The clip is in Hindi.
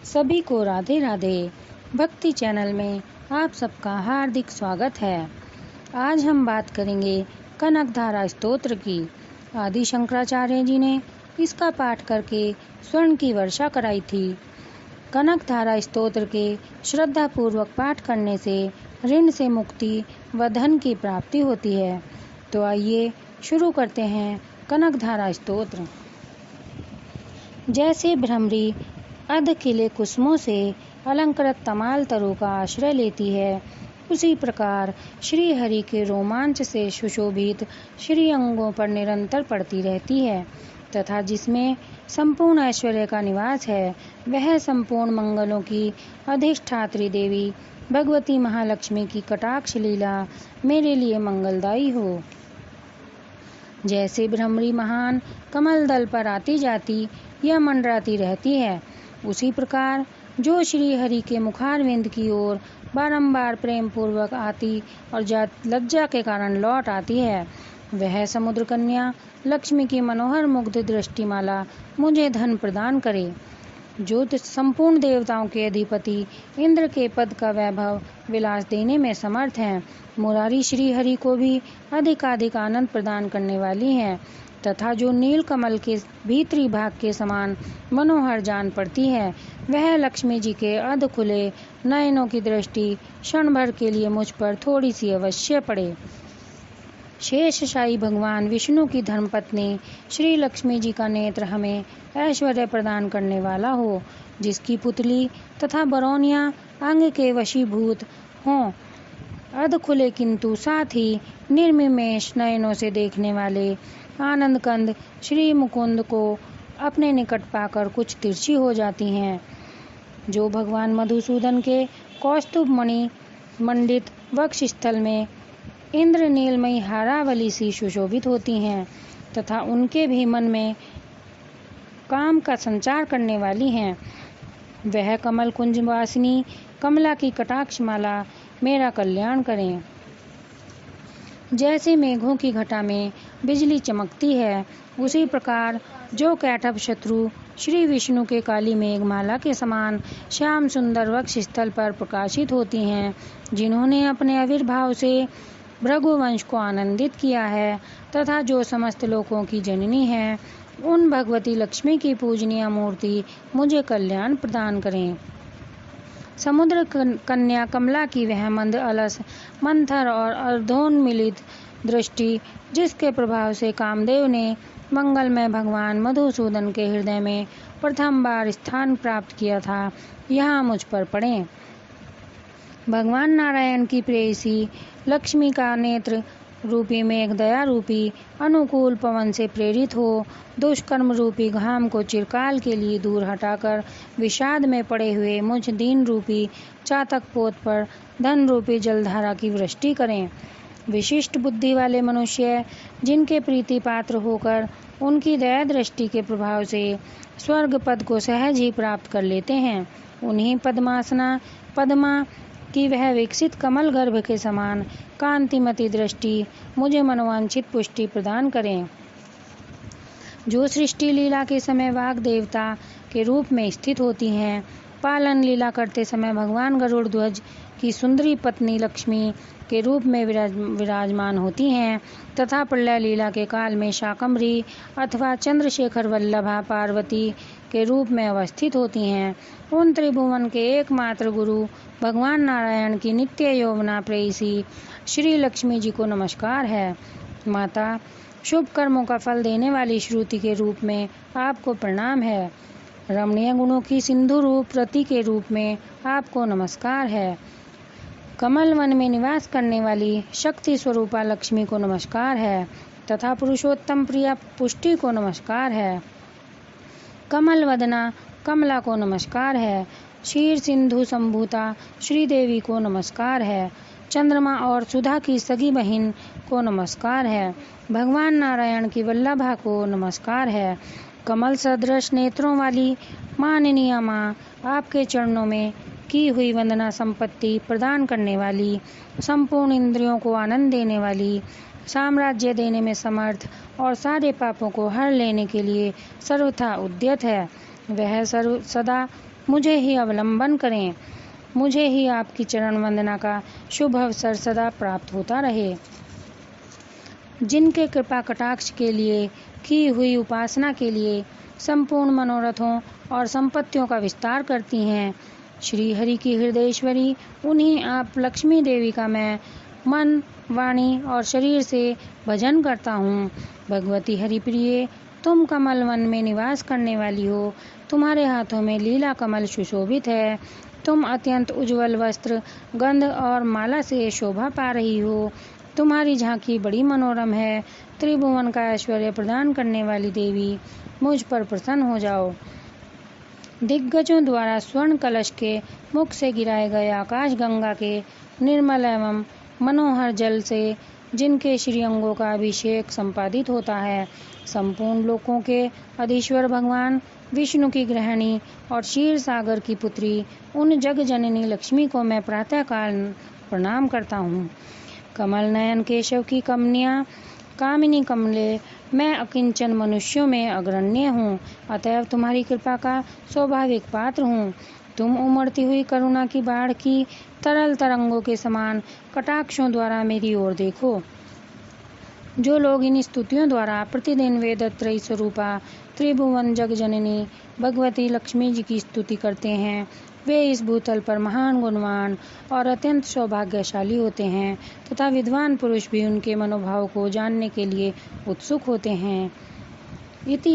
सभी को राधे राधे। भक्ति चैनल में आप सबका हार्दिक स्वागत है। आज हम बात करेंगे कनकधारा स्तोत्र की। आदि शंकराचार्य जी ने इसका पाठ करके स्वर्ण की वर्षा कराई थी। कनकधारा स्तोत्र के श्रद्धा पूर्वक पाठ करने से ऋण से मुक्ति व धन की प्राप्ति होती है। तो आइए शुरू करते हैं कनकधारा स्तोत्र। जैसे भ्रमरी अध खिले कुसुमों से अलंकृत तमाल तरु का आश्रय लेती है, उसी प्रकार श्री हरि के रोमांच से सुशोभित श्री अंगों पर निरंतर पड़ती रहती है तथा जिसमें संपूर्ण ऐश्वर्य का निवास है, वह संपूर्ण मंगलों की अधिष्ठात्री देवी भगवती महालक्ष्मी की कटाक्ष लीला मेरे लिए मंगलदायी हो। जैसे भ्रमरी महान कमल दल पर आती जाती या मंडराती रहती है, उसी प्रकार जो श्री हरि के मुखारविंद की ओर बारंबार प्रेम पूर्वक आती और लज्जा के कारण लौट आती है, वह समुद्र कन्या लक्ष्मी की मनोहर मुग्ध दृष्टिमाला मुझे धन प्रदान करे। जो संपूर्ण देवताओं के अधिपति इंद्र के पद का वैभव विलास देने में समर्थ हैं, मुरारी श्री हरि को भी अधिकाधिक आनंद प्रदान करने वाली हैं तथा जो नील कमल के भीतरी भाग के समान मनोहर जान पड़ती है, वह लक्ष्मी जी के अध खुले नयनों की दृष्टि क्षण भर के लिए मुझ पर थोड़ी सी अवश्य पड़े। शेषशाही भगवान विष्णु की धर्मपत्नी श्री लक्ष्मी जी का नेत्र हमें ऐश्वर्य प्रदान करने वाला हो, जिसकी पुतली तथा बरौनिया अंग के वशीभूत हों। अध खुले किंतु साथ ही निर्मिमेश नयनों से देखने वाले आनंद कंद श्री मुकुंद को अपने निकट पाकर कुछ तिरछी हो जाती हैं। जो भगवान मधुसूदन के कौस्तुभ मणि मंडित वक्ष स्थल में इंद्र नीलमयी हारावली सी सुशोभित होती हैं तथा उनके भी मन में काम का संचार करने वाली हैं, वह कमल कुंज वासिनी कमला की कटाक्ष माला मेरा कल्याण करें। जैसे मेघों की घटा में बिजली चमकती है, उसी प्रकार जो कैटभ शत्रु श्री विष्णु के काली मेघमाला के समान श्याम सुंदर वक्ष स्थल पर प्रकाशित होती हैं, जिन्होंने अपने आविर्भाव से भृगुवंश को आनंदित किया है तथा जो समस्त लोकों की जननी है, उन भगवती लक्ष्मी की पूजनीय मूर्ति मुझे कल्याण प्रदान करें। समुद्र कन्या कमला की वह मंद अलस मंथर और अर्धोन्मिलित दृष्टि, जिसके प्रभाव से कामदेव ने मंगलमय भगवान मधुसूदन के हृदय में प्रथम बार स्थान प्राप्त किया था, यहाँ मुझ पर पड़े। भगवान नारायण की प्रेयसी लक्ष्मी का नेत्र रूपी मेघ दया रूपी अनुकूल पवन से प्रेरित हो दुष्कर्म रूपी घाम को चिरकाल के लिए दूर हटाकर विषाद में पड़े हुए मुझ दीन रूपी चातक पोत पर धन रूपी जलधारा की वृष्टि करें। विशिष्ट बुद्धि वाले मनुष्य जिनके प्रीति पात्र होकर उनकी दया दृष्टि के प्रभाव से स्वर्ग पद को सहज ही प्राप्त कर लेते हैं, उन्हीं पद्मा की वह विकसित कमल गर्भ के समान कांतिमती दृष्टि मुझे मनोवांछित पुष्टि प्रदान करें। जो सृष्टि लीला के समय वाग देवता के रूप में स्थित होती हैं, पालन लीला करते समय भगवान गरुड़ ध्वज की सुंदरी पत्नी लक्ष्मी के रूप में विराजमान होती हैं तथा प्रलय लीला के काल में शाकंभरी अथवा चंद्रशेखर वल्लभा पार्वती के रूप में अवस्थित होती हैं, उन त्रिभुवन के एकमात्र गुरु भगवान नारायण की नित्य यौवना प्रेयसी श्री लक्ष्मी जी को नमस्कार है। माता, शुभ कर्मों का फल देने वाली श्रुति के रूप में आपको प्रणाम है। रमणीय गुणों की सिंधु रूप रति के रूप में आपको नमस्कार है। कमल वन में निवास करने वाली शक्ति स्वरूपा लक्ष्मी को नमस्कार है तथा पुरुषोत्तम प्रिया पुष्टि को नमस्कार है। कमल वदना कमला को नमस्कार है। क्षीर सिंधु संभूता श्रीदेवी को नमस्कार है। चंद्रमा और सुधा की सगी बहिन को नमस्कार है। भगवान नारायण की वल्लभा को नमस्कार है। कमल सदृश नेत्रों वाली माननीय माँ, आपके चरणों में की हुई वंदना संपत्ति प्रदान करने वाली, संपूर्ण इंद्रियों को आनंद देने वाली, साम्राज्य देने में समर्थ और सारे पापों को हर लेने के लिए सर्वथा उद्यत है। वह सदा मुझे ही अवलंबन करें। मुझे ही आपकी चरण वंदना का शुभ अवसर सदा प्राप्त होता रहे। जिनके कृपा कटाक्ष के लिए की हुई उपासना के लिए संपूर्ण मनोरथों और संपत्तियों का विस्तार करती हैं, श्री हरि की हृदयेश्वरी उन्हीं आप लक्ष्मी देवी का मैं मन, वाणी और शरीर से भजन करता हूँ। भगवती हरिप्रिय, तुम कमल वन में निवास करने वाली हो। तुम्हारे हाथों में लीला कमल सुशोभित है। तुम अत्यंत उज्जवल वस्त्र, गंध और माला से शोभा पा रही हो। तुम्हारी झांकी बड़ी मनोरम है। त्रिभुवन का ऐश्वर्य प्रदान करने वाली देवी, मुझ पर प्रसन्न हो जाओ। दिग्गजों द्वारा स्वर्ण कलश के मुख से गिराए गए आकाश गंगा के निर्मल एवं मनोहर जल से जिनके श्रीअंगों का अभिषेक संपादित होता है, संपूर्ण लोकों के अधीश्वर भगवान विष्णु की गृहिणी और क्षीर सागर की पुत्री उन जग जननी लक्ष्मी को मैं प्रातःकाल प्रणाम करता हूँ। कमल नयन केशव की कमनिया कामिनी कमले, मैं अकिंचन मनुष्यों में अग्रण्य हूँ, अतएव तुम्हारी कृपा का स्वाभाविक पात्र हूँ। तुम उमड़ती हुई करुणा की बाढ़ की तरल तरंगों के समान कटाक्षों द्वारा मेरी ओर देखो। जो लोग इन स्तुतियों द्वारा प्रतिदिन वेदत्रयी स्वरूपा त्रिभुवन जग जननी भगवती लक्ष्मी जी की स्तुति करते हैं, वे इस भूतल पर महान गुणवान और अत्यंत सौभाग्यशाली होते हैं तथा विद्वान पुरुष भी उनके मनोभाव को जानने के लिए उत्सुक होते हैं। इति